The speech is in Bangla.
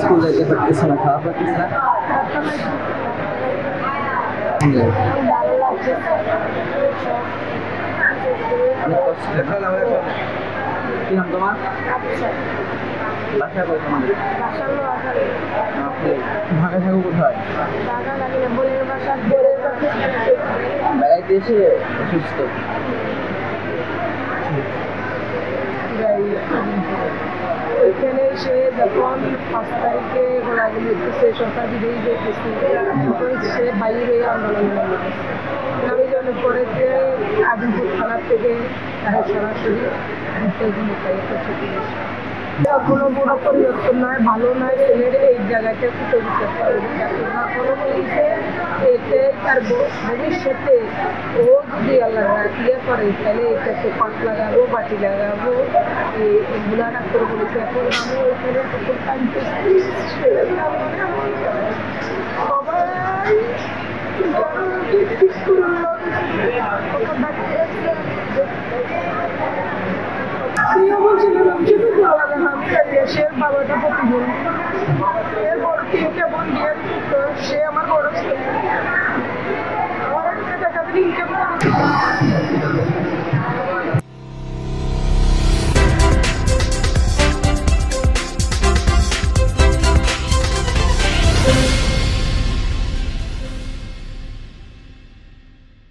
স্কুল যাইতে পারতেছে না, খারাপ লাগতেছে না? ভালো লাগছে। অনেক কষ্ট। কি নাম তোমার? আচ্ছা, বাসা করে তোমাদের? বাসার লোহাগাড়ি। ঢাকা থাকো কোথায়? টাকা লাগে না, বোনের বাসা, বোনের বাসা। বেড়াইতে এসে অসুস্থ। ওইখানে সে যখন 5 তারিখে গোলাগুলি হচ্ছে সরকার বিরোধী দেখতেছি, তখন সে বাইরে আন্দোলন করছে। আমি যখন পরেতে আজিমপুর থানার থেকে তারা সরাসরি কোনো বড় পরিবর্তন নয়, ভালো নয়, ছেলের এই জায়গাটা তৈরি করতে হবে। কোনো বলছে এতে তার ভবিষ্যতে ও যদি আল্লাহ ইয়ে করে তাহলে এটাকে পাট লাগাবো, বাটি লাগাবো, এগুলা ডাক্তার বলেছে। এখন আমি ওইখানে তখন কাঁদতেছি, সবাই ঠিক করলো।